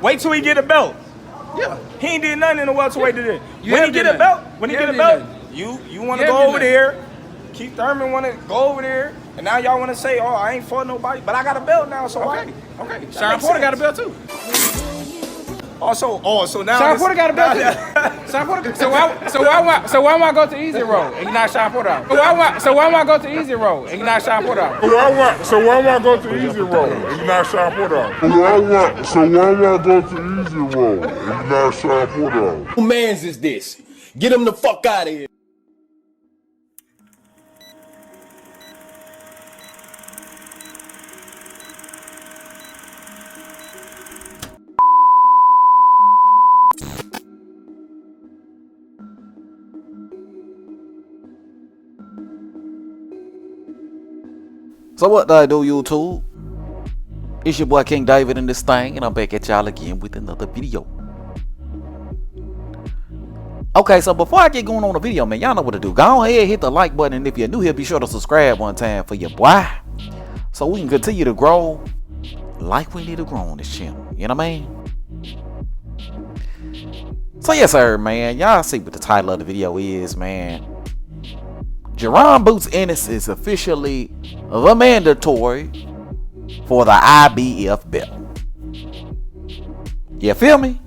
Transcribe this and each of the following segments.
Wait till he get a belt. Yeah. He ain't did nothing in the welterweight today. You When have he get did a belt, nothing. when he You get a have belt, did you want to You go have over did there. Keith Thurman want to go over there, and now y'all want to say, "Oh, I ain't fought nobody," but I got a belt now, so why? Okay. Sean Porter got a belt too. So now Sean Porter got a belt too. Sean Porter. So why am I go to easy road and you not Sean Porter out? So why am I go to easy road and you not Sean Porter out? So why am I go to easy road and you not Sean Porter out? So why am I go to easy road and you not Sean Porter out? Who mans is this? Get him the fuck out of here. So what do I do, YouTube? It's your boy King David in this thing, and I'm back at y'all again with another video. Okay, so before I get going on the video, man, y'all know what to do. Go ahead, hit the like button, and if you're new here, be sure to subscribe one time for your boy, so we can continue to grow like we need to grow on this channel. You know what I mean? So yes, sir, man. Y'all see what the title of the video is, man. Jaron Ennis is officially the mandatory for the IBF belt. You feel me?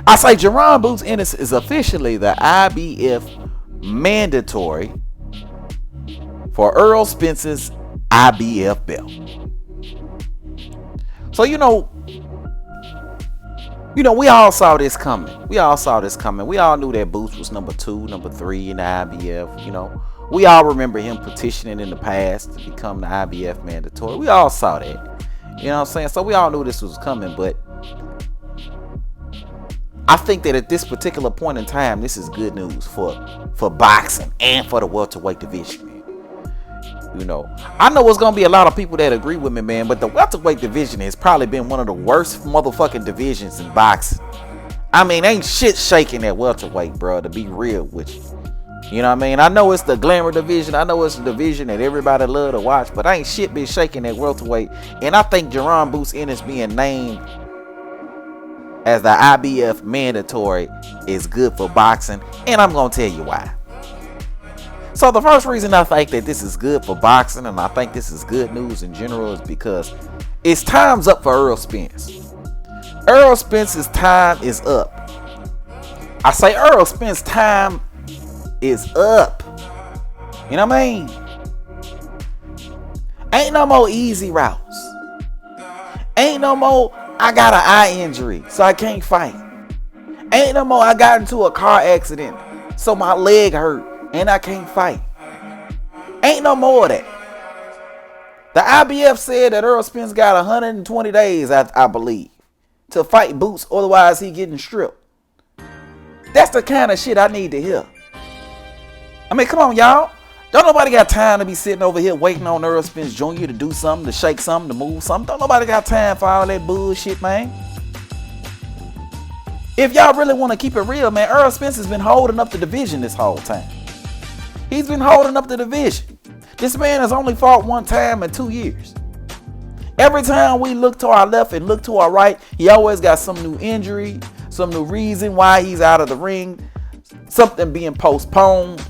I say Jaron Ennis is officially the IBF mandatory for Errol Spence's IBF belt. So we all saw this coming. We all knew that Boots was number 2, number 3 in the IBF. We all remember him petitioning in the past to become the IBF mandatory. We all saw that. You know what I'm saying? So we all knew this was coming, but I think that at this particular point in time, this is good news for boxing and for the welterweight division, man. I know it's gonna be a lot of people that agree with me, man, but the welterweight division has probably been one of the worst motherfucking divisions in boxing. I mean, ain't shit shaking at welterweight, bro, to be real with you. You know what I mean? I know it's the glamour division. I know it's the division that everybody love to watch, but ain't shit been shaking at welterweight. And I think Jaron Ennis being named as the IBF mandatory is good for boxing, and I'm gonna tell you why. So the first reason I think that this is good for boxing, and I think this is good news in general, is because it's time's up for Errol Spence. Errol Spence's time is up. I say Errol Spence's time is up. You know what I mean? Ain't no more easy routes. Ain't no more I got an eye injury so I can't fight. Ain't no more I got into a car accident so my leg hurt and I can't fight. Ain't no more of that. The IBF said that Errol Spence got 120 days, I believe, to fight Boots, otherwise he getting stripped. That's the kind of shit I need to hear. I mean, come on, y'all. Don't nobody got time to be sitting over here waiting on Errol Spence Jr. to do something, to shake something, to move something. Don't nobody got time for all that bullshit, man. If y'all really want to keep it real, man, Errol Spence has been holding up the division this whole time. He's been holding up the division. This man has only fought one time in 2 years. Every time we look to our left and look to our right, he always got some new injury, some new reason why he's out of the ring, something being postponed.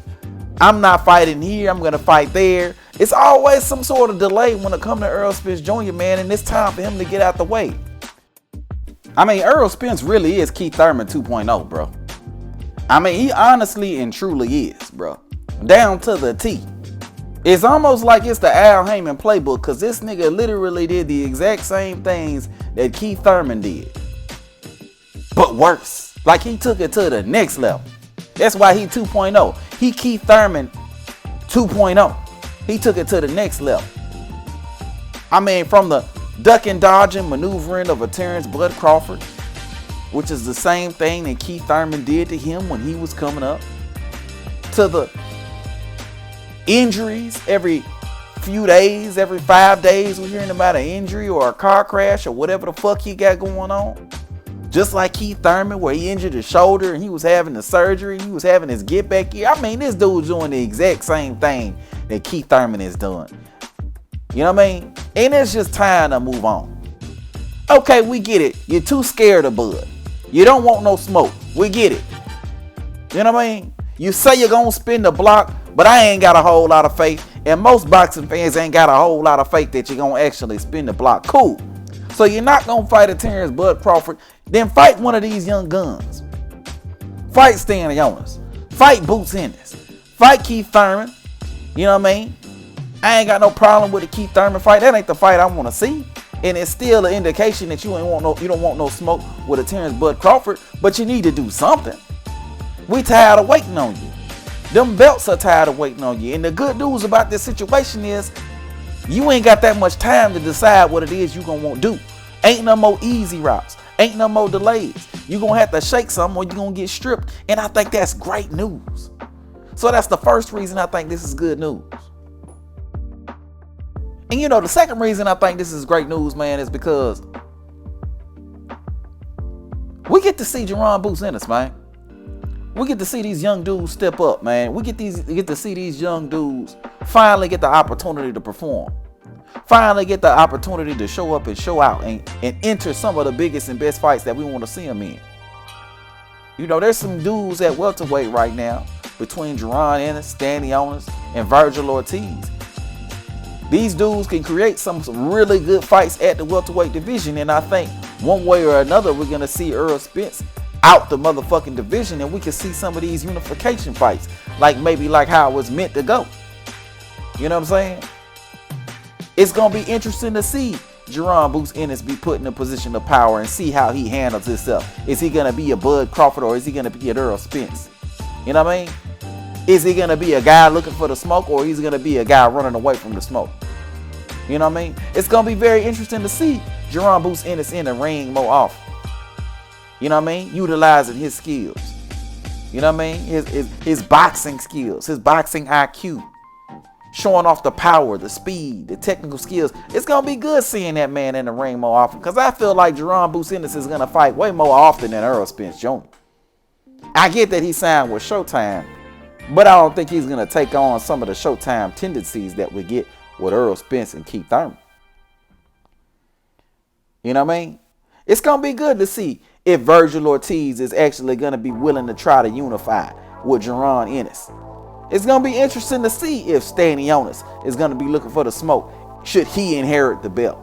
I'm not fighting here, I'm going to fight there. It's always some sort of delay when it comes to Errol Spence Jr., man, and it's time for him to get out the way. I mean, Errol Spence really is Keith Thurman 2.0, bro. I mean, he honestly and truly is, bro. Down to the T. It's almost like it's the Al Heyman playbook, because this nigga literally did the exact same things that Keith Thurman did, but worse. Like, he took it to the next level. That's why he 2.0. He Keith Thurman 2.0. He took it to the next level. I mean, from the ducking, dodging, maneuvering of a Terrence Bud Crawford, which is the same thing that Keith Thurman did to him when he was coming up, to the injuries every few days, every 5 days we're hearing about an injury or a car crash or whatever the fuck he got going on. Just like Keith Thurman, where he injured his shoulder and he was having the surgery, he was having his get back year. I mean, this dude's doing the exact same thing that Keith Thurman is doing. You know what I mean? And it's just time to move on. Okay, we get it. You're too scared of Bud. You don't want no smoke. We get it. You know what I mean? You say you're going to spin the block, but I ain't got a whole lot of faith. And most boxing fans ain't got a whole lot of faith that you're going to actually spin the block. Cool. So you're not going to fight a Terrence Bud Crawford. Then fight one of these young guns. Fight Stanley Jones. Fight Boots Ennis. Fight Keith Thurman. You know what I mean? I ain't got no problem with the Keith Thurman fight. That ain't the fight I want to see. And it's still an indication that you don't want no smoke with a Terrence Bud Crawford, but you need to do something. We tired of waiting on you. Them belts are tired of waiting on you. And the good news about this situation is you ain't got that much time to decide what it is you gonna want to do. Ain't no more easy routes. Ain't no more delays. You gonna have to shake something or you gonna get stripped. And I think that's great news. So that's the first reason I think this is good news. And you know, the second reason I think this is great news, man, is because we get to see Jaron Boots Ennis, man. We get to see these young dudes step up, man. We get to see these young dudes finally get the opportunity to perform. Finally get the opportunity to show up and show out and enter some of the biggest and best fights that we want to see them in. You know, there's some dudes at welterweight right now between Jaron Ennis, Stanley Jones, and Virgil Ortiz. These dudes can create some really good fights at the welterweight division, and I think one way or another we're gonna see Errol Spence out the motherfucking division, and we can see some of these unification fights, like how it was meant to go. You know what I'm saying? It's gonna be interesting to see Jaron Boots Ennis be put in a position of power and see how he handles himself. Is he gonna be a Bud Crawford or is he gonna be an Errol Spence? You know what I mean? Is he gonna be a guy looking for the smoke or is he gonna be a guy running away from the smoke? You know what I mean? It's gonna be very interesting to see Jaron Boots Ennis in the ring more often. You know what I mean? Utilizing his skills. You know what I mean? His boxing skills, his boxing IQ. Showing off the power, the speed, the technical skills. It's going to be good seeing that man in the ring more often. Because I feel like Jaron Boots Ennis is going to fight way more often than Errol Spence Jr. I get that he signed with Showtime. But I don't think he's going to take on some of the Showtime tendencies that we get with Errol Spence and Keith Thurman. You know what I mean? It's going to be good to see if Virgil Ortiz is actually going to be willing to try to unify with Jaron Ennis. It's going to be interesting to see if Stanley Jones is going to be looking for the smoke should he inherit the belt.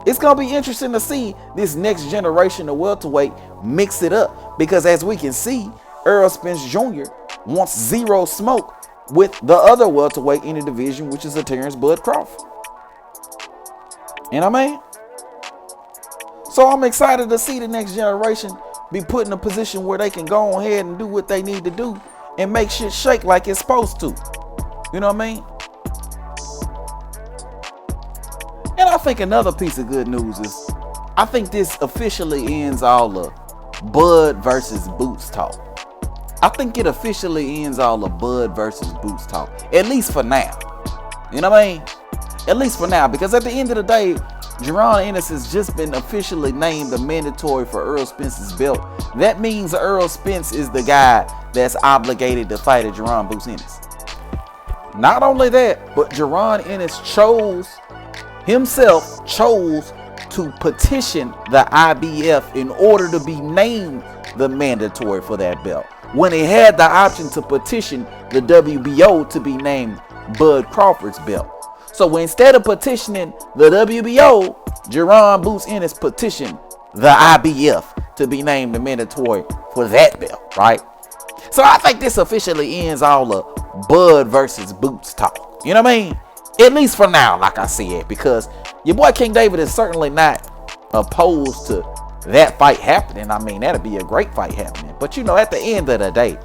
It's going to be interesting to see this next generation of welterweight mix it up, because as we can see, Errol Spence Jr. wants zero smoke with the other welterweight in the division, which is a Terrence Bud Crawford. You know what I mean? So I'm excited to see the next generation be put in a position where they can go ahead and do what they need to do and make shit shake like it's supposed to. You know what I mean? And I think another piece of good news is, I think this officially ends all the Bud versus Boots talk. I think it officially ends all the Bud versus Boots talk. At least for now. You know what I mean? At least for now. Because at the end of the day, Jaron Ennis has just been officially named the mandatory for Errol Spence's belt. That means Errol Spence is the guy that's obligated to fight at Jaron Boots Ennis. Not only that, but Jaron Ennis chose to petition the IBF in order to be named the mandatory for that belt, when he had the option to petition the WBO to be named Bud Crawford's belt. So instead of petitioning the WBO, Jaron Boots Ennis petitioned the IBF to be named the mandatory for that belt, right? So I think this officially ends all the Bud versus Boots talk. You know what I mean? At least for now, like I said, because your boy King David is certainly not opposed to that fight happening. I mean, that'd be a great fight happening. But you know, at the end of the day,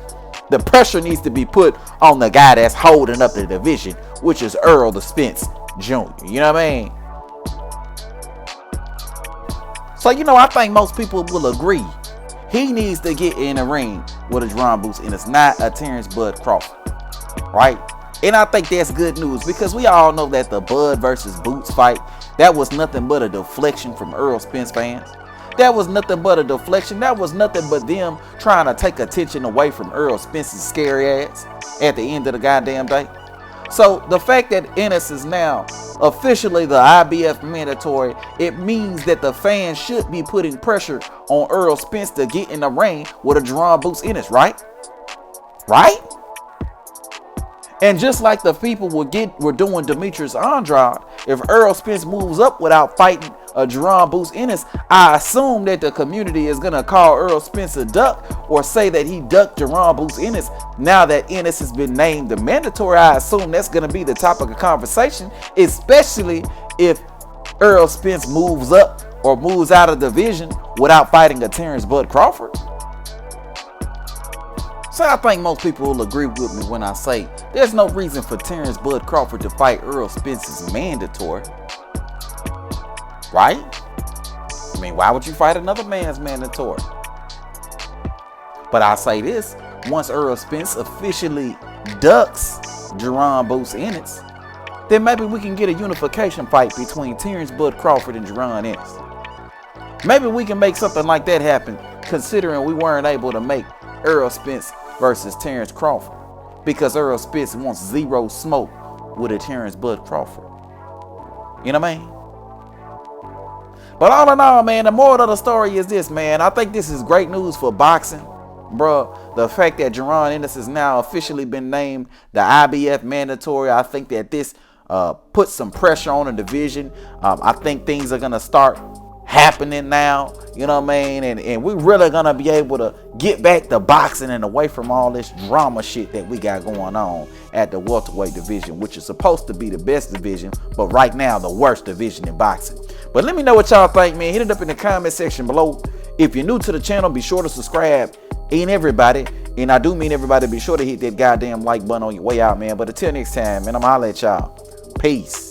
the pressure needs to be put on the guy that's holding up the division, which is Errol the Spence Jr. You know what I mean? So, you know, I think most people will agree he needs to get in the ring with a Jaron Boots, and it's not a Terrence Bud Crawford, right? And I think that's good news, because we all know that the Bud versus Boots fight, that was nothing but a deflection from Errol Spence fans. That was nothing but a deflection. That was nothing but them trying to take attention away from Errol Spence's scary ass at the end of the goddamn day. So the fact that Ennis is now officially the IBF mandatory, it means that the fans should be putting pressure on Errol Spence to get in the ring with a Jaron Ennis, right? Right? And just like the people were doing Demetrius Andrade, if Errol Spence moves up without fighting a Jaron Ennis, I assume that the community is gonna call Errol Spence a duck or say that he ducked Jaron Ennis. Now that Ennis has been named the mandatory, I assume that's gonna be the topic of conversation, especially if Errol Spence moves up or moves out of the division without fighting a Terrence Bud Crawford. So I think most people will agree with me when I say there's no reason for Terrence Bud Crawford to fight Errol Spence's mandatory. Right? I mean, why would you fight another man's mandatory? But I say this, once Errol Spence officially ducks Jaron Ennis, then maybe we can get a unification fight between Terrence Bud Crawford and Jaron Ennis. Maybe we can make something like that happen, considering we weren't able to make Errol Spence versus Terrence Crawford, because Errol Spence wants zero smoke with a Terrence Bud Crawford. You know what I mean? But all in all, man, the moral of the story is this, man. I think this is great news for boxing, bro. The fact that Jaron Ennis has now officially been named the IBF mandatory, I think that this puts some pressure on the division. I think things are gonna start happening now, you know what I mean, and we're really gonna be able to get back to boxing and away from all this drama shit that we got going on at the welterweight division, which is supposed to be the best division, but right now the worst division in boxing. But let me know what y'all think, man. Hit it up in the comment section below. If you're new to the channel, be sure to subscribe. And everybody, and I do mean everybody, be sure to hit that goddamn like button on your way out, man. But until next time, man, I'm gonna holler at y'all. Peace.